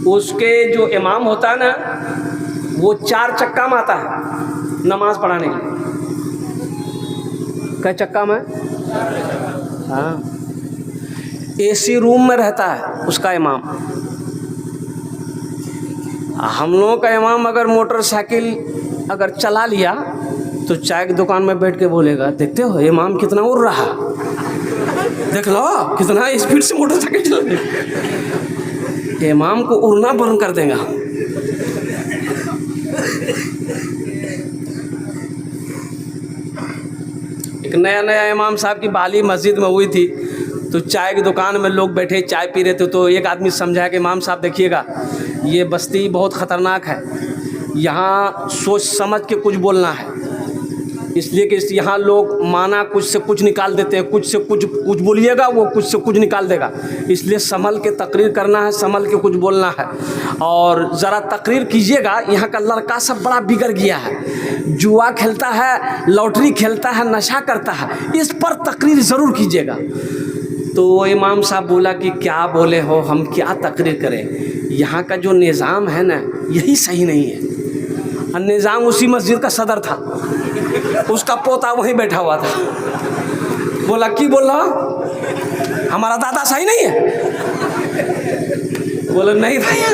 उसके जो इमाम होता है ना, वो 4 चक्का में आता है नमाज पढ़ाने के लिए। क्या चक्का में? हाँ, एसी रूम में रहता है उसका इमाम। हम लोगों का इमाम अगर मोटरसाइकिल अगर चला लिया तो चाय की दुकान में बैठ के बोलेगा, देखते हो इमाम कितना उड़ रहा, देख लो कितना स्पीड से मोटरसाइकिल चला रही। इमाम को उड़ना बंद कर देगा। एक नया इमाम साहब की बहाली मस्जिद में हुई थी, तो चाय की दुकान में लोग बैठे चाय पी रहे थे, तो एक आदमी समझाया कि इमाम साहब देखिएगा, ये बस्ती बहुत ख़तरनाक है, यहाँ सोच समझ के कुछ बोलना है, इसलिए कि यहाँ लोग माना कुछ से कुछ निकाल देते हैं, कुछ से कुछ बोलिएगा वो कुछ से कुछ निकाल देगा, इसलिए संभल के तकरीर करना है, संभल के कुछ बोलना है। और ज़रा तकरीर कीजिएगा, यहाँ का लड़का सब बड़ा बिगड़ गया है, जुआ खेलता है, लॉटरी खेलता है, नशा करता है, इस पर तकरीर ज़रूर कीजिएगा। तो वो इमाम साहब बोला कि क्या बोले हो, हम क्या तकरीर करें, यहाँ का जो निज़ाम है ना यही सही नहीं है। और निज़ाम उसी मस्जिद का सदर था, उसका पोता वहीं बैठा हुआ था। बोला कि बोल रहा हमारा दादा सही नहीं है? बोला नहीं भैया,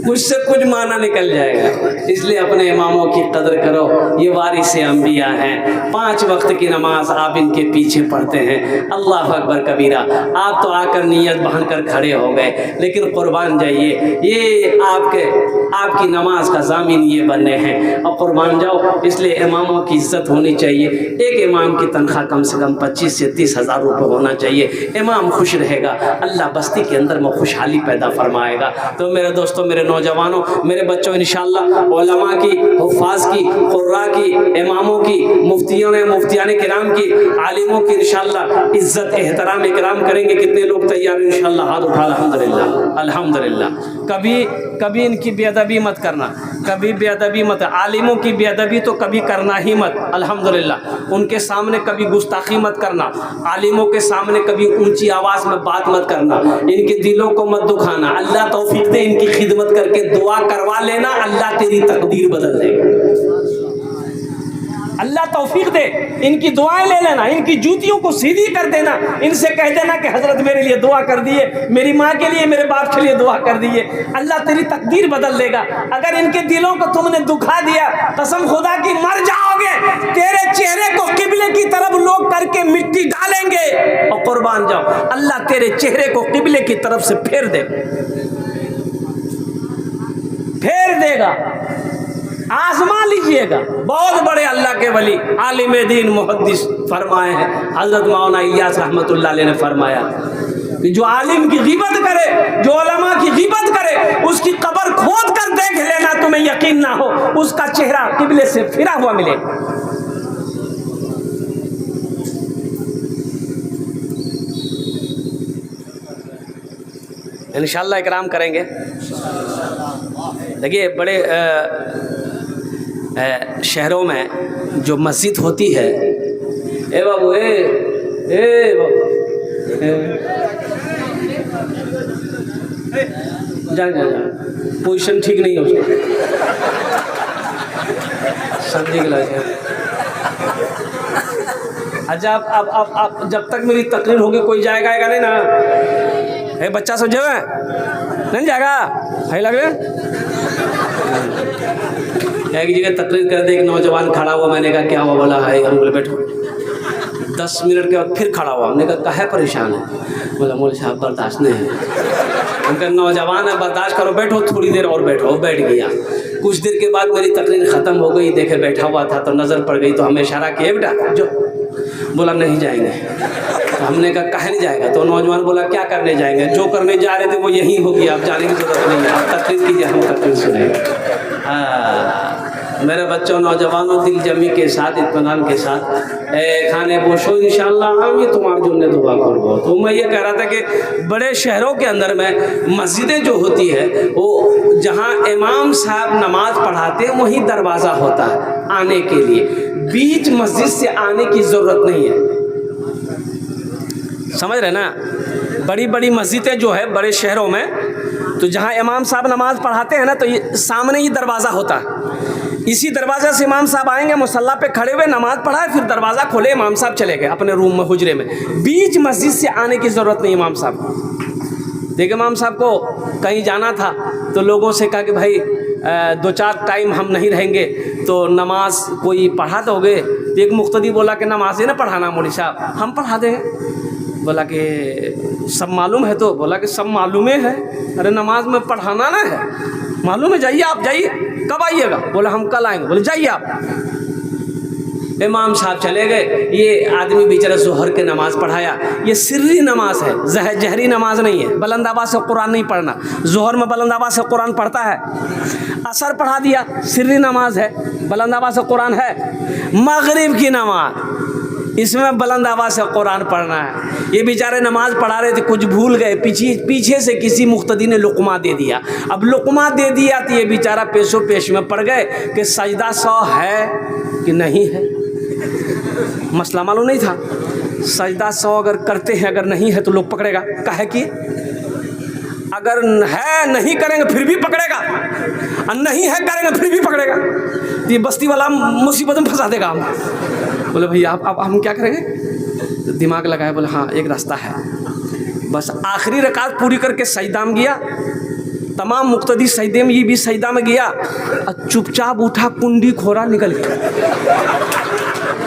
कुछ से कुछ माना निकल जाएगा, इसलिए अपने इमामों की कदर करो, ये वारिस अंबिया हैं। 5 वक्त की नमाज आप इनके पीछे पढ़ते हैं, अल्लाह अकबर कबीरा। आप तो आकर नीयत बहन कर खड़े हो गए, लेकिन कुर्बान जाइए, ये आपकी नमाज का ज़ामिन ये बनने हैं, और कुर्बान जाओ। इसलिए इमामों की इज़्ज़त होनी चाहिए। एक इमाम की तनख्वाह कम से कम 25 से 30 हज़ार रुपये होना चाहिए। इमाम खुश रहेगा, अल्लाह बस्ती के अंदर में खुशहाली पैदा फरमाएगा। तो मेरे दोस्तों, मेरे नौजवानों, मेरे बच्चों, इंशाअल्लाह उलमा की, हुफ़ाज़ की, क़ुर्रा की, इमामों की, मुफ्तियों ने मुफ्तियाने किराम की, आलिमों की इंशाअल्लाह इज़्ज़त एहतराम इकराम करेंगे। कितने लोग तैयार हैं? इंशाअल्लाह हाथ उठा। अल्हम्दुलिल्लाह अल्हम्दुलिल्लाह। कभी इनकी बेअदबी मत करना, कभी बेअदबी मत। आलिमों की बेअदबी तो कभी करना ही मत, अल्हम्दुलिल्लाह। उनके सामने कभी गुस्ताखी मत करना, आलिमों के सामने कभी ऊंची आवाज़ में बात मत करना, इनके दिलों को मत दुखाना। अल्लाह तौफीक दे, इनकी खिदमत करके दुआ करवा लेना, अल्लाह तेरी तकदीर बदल देगा। अल्लाह तौफीक दे, इनकी दुआएं ले लेना, इनकी जूतियों को सीधी कर देना, इनसे कह देना कि हजरत मेरे लिए दुआ कर दिए, मेरी माँ के लिए, मेरे बाप के लिए दुआ कर दिए, अल्लाह तेरी तकदीर बदल देगा। अगर इनके दिलों को तुमने दुखा दिया, कसम खुदा की मर जाओगे, तेरे चेहरे को किबले की तरफ लोग करके मिट्टी डालेंगे, और कुर्बान जाओ, अल्लाह तेरे चेहरे को किबले की तरफ से फेर देगा। आजमा लीजिएगा। बहुत बड़े अल्लाह के वली आलिम दीन मुहद्दिस फरमाए हैं, हज़रत मौलाना इलियास रहमतुल्लाह अलैह ने फरमाया कि जो आलिम की ग़ीबत करे, जो उलमा की ग़ीबत करे, उसकी कब्र खोद कर देख लेना, तुम्हें यकीन ना हो उसका चेहरा किबले से फिरा हुआ मिलेगा। इंशाअल्लाह इकराम करेंगे। देखिए, बड़े शहरों में जो मस्जिद होती है, ए बाबू जा पोजीशन ठीक नहीं है उसका, सर्दी के लगे। अच्छा, अब जब तक मेरी तकरीर होगी कोई जाएगा नहीं ना? है बच्चा सब जगह नहीं जाएगा, है लगे एक जगह तकरीर कर दे, एक नौजवान खड़ा हुआ, मैंने कहा क्या हुआ? बोला है। हम बोले बैठो। 10 मिनट के बाद फिर खड़ा हुआ, हमने कहा काहे परेशान है? बोला मौलवी साहब बर्दाश्त नहीं है। हम कहा नौजवान है, बर्दाश्त करो, बैठो थोड़ी देर और बैठो। बैठ गया। कुछ देर के बाद मेरी तकरीर ख़त्म हो गई, देखे बैठा हुआ था तो नज़र पड़ गई, तो हमें इशारा किया बेटा जो। बोला नहीं जाएंगे। तो हमने कहा काहे नहीं जाएगा? तो नौजवान बोला क्या करने जाएंगे? जो करने जा रहे थे वो यही होगी, आप जाने की जरूरत नहीं है, आप तकरीर कीजिए, हम तकरीर सुनेंगे। मेरे बच्चों, नौजवानों, दिल जमी के साथ, इत्मीनान के साथ खाने बोशो इंशाअल्लाह आमी तुम्हारे जुमने दुआ करो। तो मैं ये कह रहा था कि बड़े शहरों के अंदर में मस्जिदें जो होती है, वो जहाँ इमाम साहब नमाज पढ़ाते हैं वहीं दरवाज़ा होता है आने के लिए, बीच मस्जिद से आने की ज़रूरत नहीं है। समझ रहे ना? बड़ी बड़ी मस्जिदें जो है बड़े शहरों में, तो जहाँ इमाम साहब नमाज पढ़ाते हैं ना, तो ये सामने ही दरवाज़ा होता है। इसी दरवाज़ा से इमाम साहब आएंगे, मुसल्ला पे खड़े हुए नमाज पढ़ाए, फिर दरवाज़ा खोले, इमाम साहब चले गए अपने रूम में, हुजरे में। बीच मस्जिद से आने की ज़रूरत नहीं इमाम साहब। देखिए इमाम साहब को कहीं जाना था तो लोगों से कहा कि भाई 2-4 टाइम हम नहीं रहेंगे तो नमाज कोई पढ़ा दोगे? तो एक मुक्तदी बोला कि नमाज ही ना पढ़ाना मौलवी साहब, हम पढ़ा देंगे। बोला कि सब मालूम है? तो बोला कि सब मालूम है। अरे नमाज में पढ़ाना ना है, मालूम है, जाइए आप, जाइए। कब आइएगा? बोला हम कल आएंगे। बोले जाइए आप। इमाम साहब चले गए। ये आदमी बेचारा ज़ोहर के नमाज पढ़ाया। ये सिर्री नमाज है, जहरी नमाज नहीं है। बुलंद आवाज़ से कुरान नहीं पढ़ना। ज़ोहर में बुलंद आवाज़ से कुरान पढ़ता है। असर पढ़ा दिया, सिर्री नमाज है, बुलंद आवाज़ से कुरान है। मगरिब की नमाज, इसमें बुलंद आवाज़ से कुरान पढ़ना है। ये बेचारे नमाज पढ़ा रहे थे, कुछ भूल गए, पीछे से किसी मुक्तदी ने लुक़मा दे दिया। अब लुक़मा दे दिया तो ये बेचारा पेशो पेश में पड़ गए कि सजदा 100 है कि नहीं है। मसला मालूम नहीं था। सजदा 100 अगर करते हैं, अगर नहीं है तो लोग पकड़ेगा। काहे कि अगर है नहीं करेंगे फिर भी पकड़ेगा, और नहीं है करेंगे फिर भी पकड़ेगा। ये बस्ती वाला मुसीबत में फंसा देगा हम। बोले भैया आप हम क्या करेंगे? तो दिमाग लगाया, बोले हाँ एक रास्ता है। बस आखिरी रकात पूरी करके सजदा में गया। तमाम मुक्तदी सजदे में, ये भी सजदा में गया और चुपचाप उठा, कुंडी खोरा निकल गया।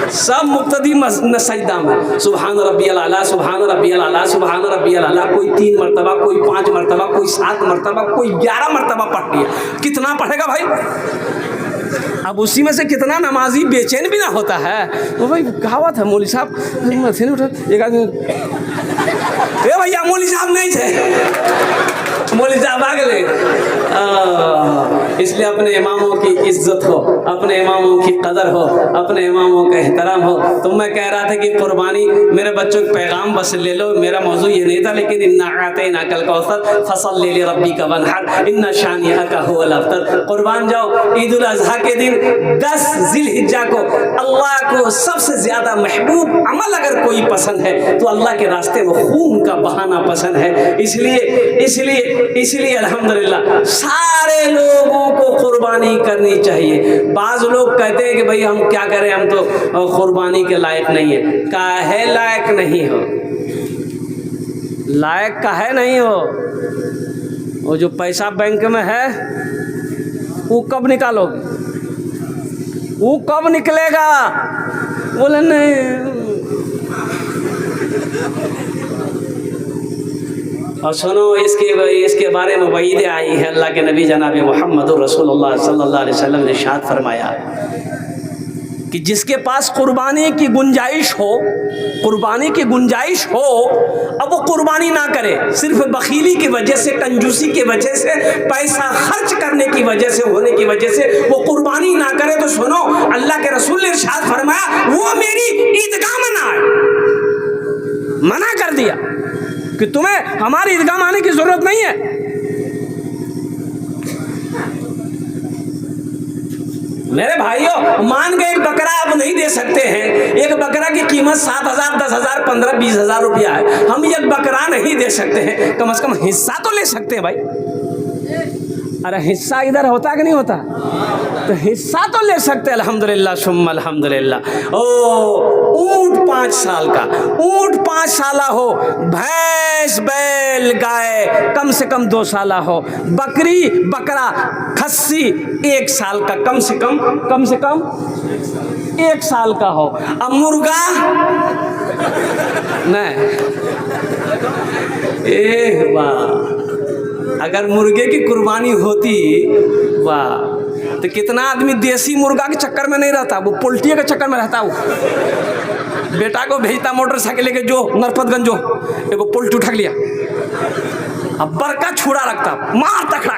सब मुक्तदी सजदा में सुभान रब्बियल आला, सुभान रब्बियल आला, सुभान रब्बियल आला। कोई 3 मरतबा, कोई 5 मरतबा, कोई 7 मरतबा, कोई 11 मरतबा पढ़ लिया। कितना पढ़ेगा भाई? अब उसी में से कितना नमाजी बेचैन भी ना होता है। तो भाई कहावत है, मौलवी साहब एक आदमी, भैया मौलवी साहब नहीं थे, मौलवी साहब आ गए। इसलिए अपने इमामों की इज्जत हो, अपने इमामों की कदर हो, अपने इमामों का एहतराम हो। तो मैं कह रहा था कि कुर्बानी, मेरे बच्चों के पैगाम बस ले लो, मेरा मौजू ये नहीं था, लेकिन इन्ना आतैना कल कौसर फसल ले रब्बी का वनहर इन्ना शानिया हुवल अब्तर। कुर्बान जाओ। ईद उल अज़हा के दिन 10 ज़िलहिज्जा को अल्लाह को सबसे ज़्यादा महबूब अमल अगर कोई पसंद है तो अल्लाह के रास्ते में खून का बहाना पसंद है। इसलिए अल्हम्दुलिल्लाह सारे लोगों को कुर्बानी करनी चाहिए। बाज़ लोग कहते हैं कि भाई हम क्या करें, हम तो कुर्बानी के लायक नहीं है। काहे लायक नहीं हो? लायक काहे नहीं हो? वो जो पैसा बैंक में है वो कब निकालोगे? वो कब निकलेगा? बोले नहीं। और सुनो, इसके बारे में वईद आई है। अल्लाह के नबी जनाब मोहम्मद रसूलुल्लाह सल्लल्लाहु अलैहि वसल्लम ने इरशाद फरमाया कि जिसके पास कुर्बानी की गुंजाइश हो, अब वो कुर्बानी ना करे, सिर्फ बखीली की वजह से, कंजूसी की वजह से, पैसा खर्च करने की वजह से, होने की वजह से वो कुर्बानी ना करे, तो सुनो अल्लाह के रसूल ने इरशाद फरमाया वो मेरी ईदगाह में ना आए। मना कर दिया कि तुम्हें हमारी ईदगाह में आने की जरूरत नहीं है। मेरे भाइयों, मान के एक बकरा आप नहीं दे सकते हैं। एक बकरा की कीमत 7,000, 10,000, 15,000, 20,000 रुपया है। हम एक बकरा नहीं दे सकते हैं, कम से कम हिस्सा तो ले सकते हैं भाई। अरे हिस्सा इधर होता कि नहीं होता? तो हिस्सा तो ले सकते हैं। अल्हम्दुलिल्लाह सुम्मा अल्हम्दुलिल्लाह। ऊँट 5 साल का, ऊँट 5 साला हो, भैंस बैल गाय कम से कम 2 साला हो, बकरी बकरा खस्सी 1 साल का, कम से कम 1 साल का हो। अब मुर्गा नहीं, वाह, अगर मुर्गे की कुर्बानी होती, वाह, तो कितना आदमी देसी मुर्गा के चक्कर में नहीं रहता, वो पोल्ट्री के चक्कर में रहता। वो बेटा को भेजता मोटरसाइकिल लेके, जो नरपतगंज जो एगो पोल्ट्री उठा लिया, अब बड़का छुड़ा रखता, मार तकड़ा।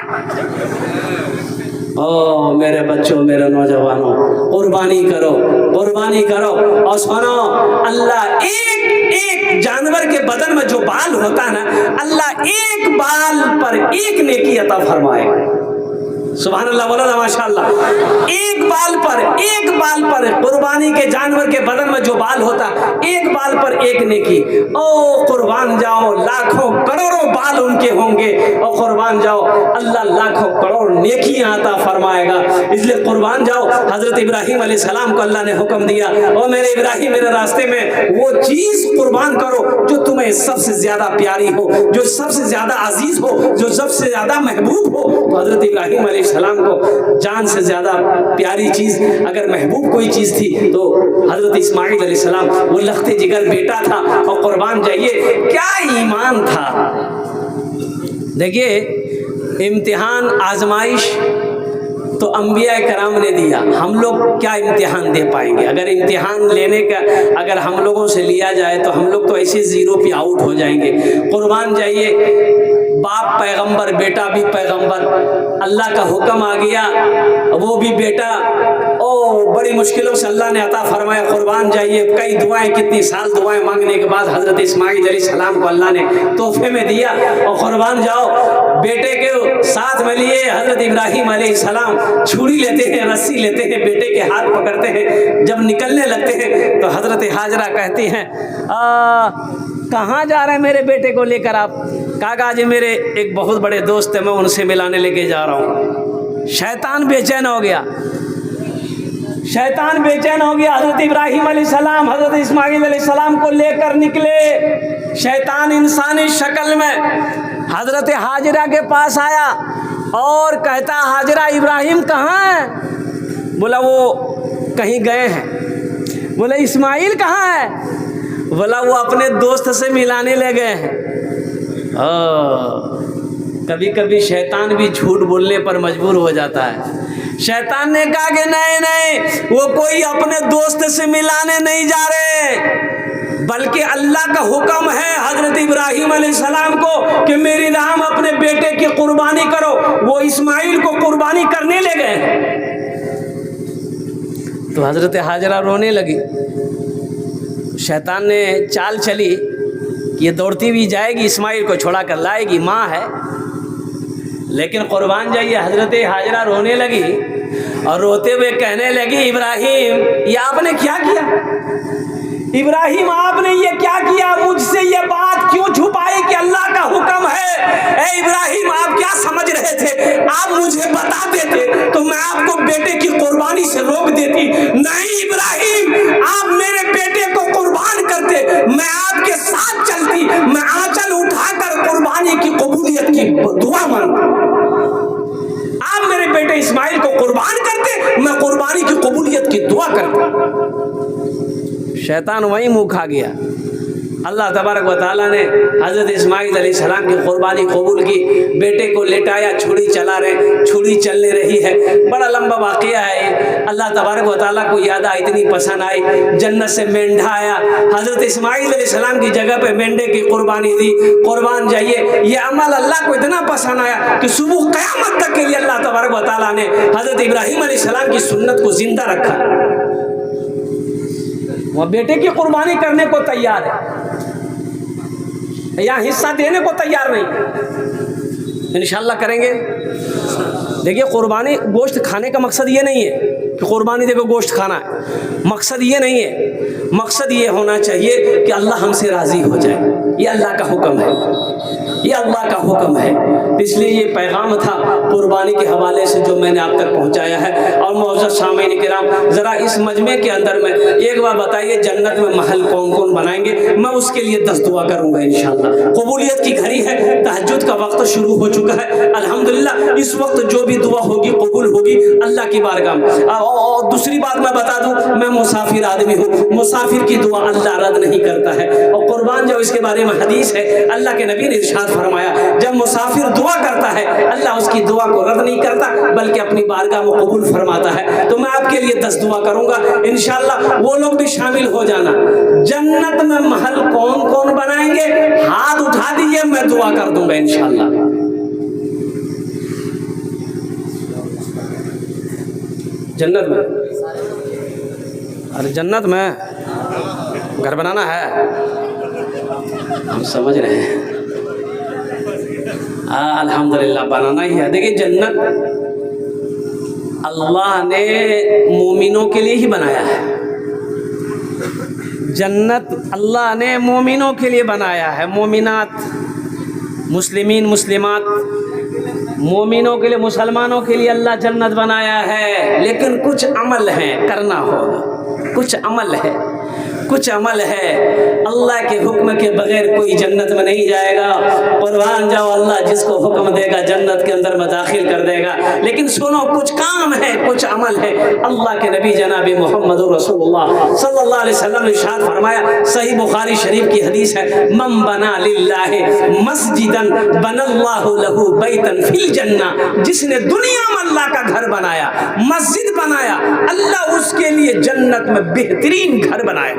ओ मेरे बच्चों, मेरे नौजवानों, कुर्बानी करो, कुर्बानी करो। और सुनो, अल्लाह एक जानवर के बदन में जो बाल होता है ना, अल्लाह एक बाल पर एक नेकी अता फरमाएगा। सुभान अल्लाह, बोला ना माशाअल्लाह। एक बाल पर कुर्बानी के जानवर के बदन में जो बाल होता, एक बाल पर एक नेकी। ओ कुर्बान जाओ, लाखों करोड़ों बाल उनके होंगे, और कुर्बान जाओ, अल्लाह लाखों करोड़ नेकियां अता फरमाएगा। इसलिए कुर्बान जाओ। हजरत इब्राहिम अलैहिस्सलाम को अल्लाह ने हुक्म दिया, ओ मेरे इब्राहिम, मेरे रास्ते में वो चीज कुर्बान करो जो तुम्हें सबसे ज्यादा प्यारी हो, जो सबसे ज्यादा अजीज हो, जो सबसे ज्यादा महबूब हो। तो हजरत इब्राहिम अलैहिस्सलाम को जान से ज्यादा प्यारी चीज, अगर महबूब कोई चीज थी तो हजरत इस्माइल अलैहिस्सलाम, वो लखते जिगर बेटा था। और कुर्बान जाइए, क्या ईमान था। देखिए, इम्तिहान आजमाइश तो अंबिया कराम ने दिया, हम लोग क्या इम्तिहान दे पाएंगे। अगर इम्तिहान लेने का अगर हम लोगों से लिया जाए तो हम लोग तो ऐसे जीरो पे आउट हो जाएंगे। कुर्बान जाइए, बाप पैगंबर, बेटा भी पैगंबर, अल्लाह का हुक्म आ गया, वो भी बेटा, ओ बड़ी मुश्किलों से अल्लाह ने अता फरमाया। कुर्बान जाइए, कई दुआएं, कितनी साल दुआएं मांगने के बाद हजरत इस्माइल अलैहिस्सलाम को अल्लाह ने तोहफे में दिया। और कुर्बान जाओ, बेटे के साथ में लिए हजरत इब्राहिम अलैहिस्सलाम छुरी लेते हैं, रस्सी लेते हैं, बेटे के हाथ पकड़ते हैं। जब निकलने लगते हैं तो हजरत हाजरा कहती हैं, कहाँ जा रहे हैं मेरे बेटे को लेकर आप? कहा जी मेरे एक बहुत बड़े दोस्त है, मैं उनसे मिलाने लेके जा रहा हूँ। शैतान बेचैन हो गया, शैतान बेचैन हो गया। हजरत इब्राहिम अलैहिस्सलाम हजरत इस्माइल अलैहिस्सलाम को लेकर निकले। शैतान इंसानी शक्ल में हजरत हाजरा के पास आया और कहता, हाजरा इब्राहिम कहाँ है? बोला वो कहीं गए हैं। बोला इस्माइल कहाँ है? बोला वो अपने दोस्त से मिलाने ले गए हैं। कभी कभी शैतान भी झूठ बोलने पर मजबूर हो जाता है। शैतान ने कहा कि नहीं नहीं, वो कोई अपने दोस्त से मिलाने नहीं जा रहे, बल्कि अल्लाह का हुक्म है हजरत इब्राहिम अलैहिस्सलाम को कि मेरी राह में अपने बेटे की कुर्बानी करो। वो इस्माइल को कुर्बानी करने ले गए। तो हजरत हाजरा रोने लगी। शैतान ने चाल चली कि ये दौड़ती भी जाएगी, इस्माइल को छुड़ा कर लाएगी, माँ है। लेकिन कुर्बान जाइए, हजरत हाजरा रोने लगी और रोते हुए कहने लगी, इब्राहिम ये आपने क्या किया? इब्राहिम आपने ये क्या किया? मुझसे ये बात क्यों छुपाई कि अल्लाह का हुक्म है? ए इब्राहिम, आप क्या समझ रहे थे? आप मुझे बता देते तो मैं आपको बेटे की कुर्बानी से रोक देती। नहीं इब्राहिम, आप मेरे बेटे को कुर्बान करते, मैं आपके साथ चलती, मैं आंचल उठाकर कुर्बानी की कबूलियत की दुआ मांगती। आप मेरे बेटे इस्माइल को कुर्बान करते, मैं कुर्बानी की कबूलियत की दुआ करती। शैतान वहीं मुँह खा गया। अल्लाह तबारक व तआला ने हज़रत इस्माइल अलैहिस्सलाम की कुर्बानी कबूल की। बेटे को लेटाया, छुरी चला रहे, छुरी चलने रही है। बड़ा लंबा वाक़या है। अल्लाह तबारक व तआला को याद आई, इतनी पसंद आई। जन्नत से मेंढा आया, हज़रत इस्माइल अलैहिस्सलाम की जगह पे मेंढे की कुर्बानी दी। कुर्बान जाइए, ये अमल अल्लाह को इतना पसंद आया कि सुबह क़यामत तक के लिए अल्लाह तबारक व तआला ने हज़रत इब्राहिम अलैहिस्सलाम की सुन्नत को जिंदा रखा। वह बेटे की कुर्बानी करने को तैयार है, या हिस्सा देने को तैयार नहीं। इंशाअल्लाह करेंगे। देखिए, कुर्बानी गोश्त खाने का मकसद ये नहीं है कि कुर्बानी देखो गोश्त खाना है, मकसद ये नहीं है। मकसद ये होना चाहिए कि अल्लाह हमसे राज़ी हो जाए। ये अल्लाह का हुक्म है, ये अल्लाह का हुक्म है। इसलिए ये पैगाम था कुर्बानी के हवाले से जो मैंने आप तक पहुंचाया है। और मौजूद सामीन किराम, ज़रा इस मजमे के अंदर में एक बार बताइए, जन्नत में महल कौन कौन बनाएंगे? मैं उसके लिए 10 दुआ करूँगा इंशाअल्लाह। कबूलियत की घड़ी है, तहज्जुद का वक्त शुरू हो चुका है। अल्हम्दुलिल्लाह, इस वक्त जो भी दुआ होगी कबूल होगी अल्लाह की बारगाह में। और दूसरी बात मैं बता दूँ, मैं मुसाफिर आदमी हूँ, मुसाफिर की दुआ अल्लाह रद्द नहीं करता है। और कुर्बान जो इसके बारे में हदीस है, अल्लाह के नबी ने इरशाद फरमाया, जब मुसाफिर दुआ करता है अल्लाह उसकी दुआ को रद्द नहीं करता बल्कि अपनी बारगाह में कबूल फरमाता है। तो मैं आपके लिए 10 दुआ करूंगा इंशाअल्लाह, वो लोग भी शामिल हो जाना। जन्नत में महल कौन कौन बनाएंगे? हाथ उठा दीजिए, मैं दुआ कर दूंगा इंशाअल्लाह। जन्नत में, अरे जन्नत में घर बनाना है, हम समझ रहे हैं। अल्हम्दुलिल्लाह बनाना ही है। देखिए, जन्नत अल्लाह ने मोमिनों के लिए ही बनाया है। जन्नत अल्लाह ने मोमिनों के लिए बनाया है। मोमिनात, मुस्लिमीन, मुस्लिमात, मोमिनों के लिए, मुसलमानों के लिए अल्लाह जन्नत बनाया है। लेकिन कुछ अमल है, करना होगा। कुछ अमल है, कुछ अमल है। अल्लाह के हुक्म के बगैर कोई जन्नत में नहीं जाएगा। कुर्बान जाओ, अल्लाह जिसको हुक्म देगा जन्नत के अंदर में दाखिल कर देगा। लेकिन सुनो, कुछ काम है, कुछ अमल है। अल्लाह के नबी जनाब मोहम्मद रसूलुल्लाह सल्लल्लाहु अलैहि वसल्लम ने इरशाद फरमाया, सही बुखारी शरीफ की हदीस है, मन बना लिल्लाहि मस्जिदन बनल्लाहु लहू बैतन फिल जन्ना। जिसने दुनिया में अल्लाह का घर बनाया, मस्जिद बनाया, अल्लाह उसके लिए जन्नत में बेहतरीन घर बनाया।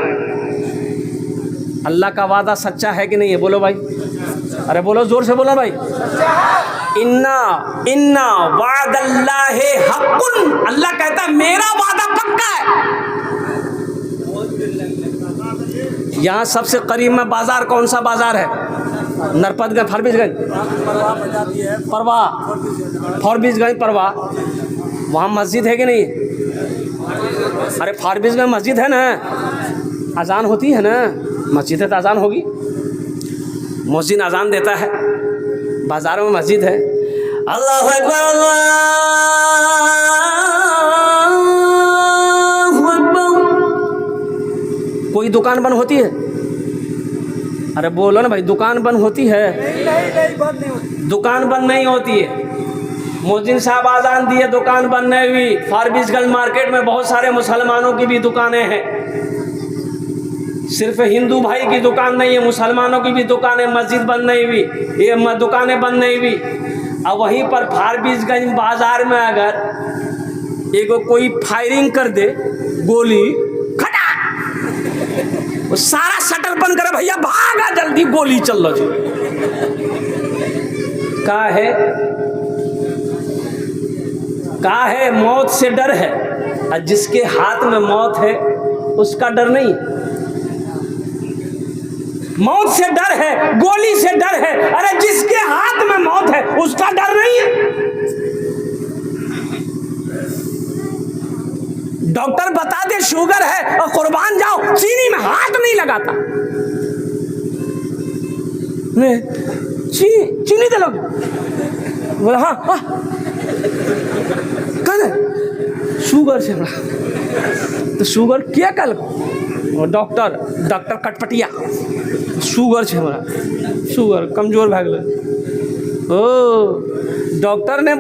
अल्लाह का वादा सच्चा है कि नहीं है? बोलो भाई, अरे बोलो, जोर से बोलो भाई। इन्ना वादल्लाहि हक़्क़ुन। अल्लाह कहता है मेरा वादा पक्का है। यहाँ सबसे करीब में बाजार कौन सा बाजार है? नरपतगंज, फारबिसगंज, परवा, फारबिसगंज, परवा। वहाँ मस्जिद है कि नहीं? अरे फारबिसगंज मस्जिद है ना, अजान होती है ना, मस्जिद है तो अजान होगी। मुअज्जिन अजान देता है, बाज़ारों में मस्जिद है। अल्लाहु अकबर, अल्लाहु अकबर। कोई दुकान बंद होती है? अरे बोलो ना भाई, दुकान बंद होती है? दुकान बंद नहीं होती है। मुअज्जिन साहब आज़ान दिए, दुकान बंद नहीं हुई। फारबिसगंज मार्केट में बहुत सारे मुसलमानों की भी दुकानें हैं। सिर्फ हिंदू भाई की दुकान नहीं है, मुसलमानों की भी दुकानें। मस्जिद बंद नहीं हुई, ये दुकानें बंद नहीं हुई। अब वहीं पर फारबिसगंज बाजार में अगर एक कोई फायरिंग कर दे, गोली खटा, वो सारा शटर बंद करे, भैया भागा जल्दी, गोली चल लो जी। का है मौत से डर है, और जिसके हाथ में मौत है उसका डर नहीं। मौत से डर है, गोली से डर है, अरे जिसके हाथ में मौत है उसका डर नहीं है। डॉक्टर बता दे शुगर है और कुर्बान जाओ, चीनी में हाथ नहीं लगाता। चीनी दे लो, बोला हाँ कल शुगर से, तो शुगर क्या कल डॉक्टर कटपटिया शुगर छे, हमरा शुगर कमजोर भए गेलै। ओ डॉक्टर ने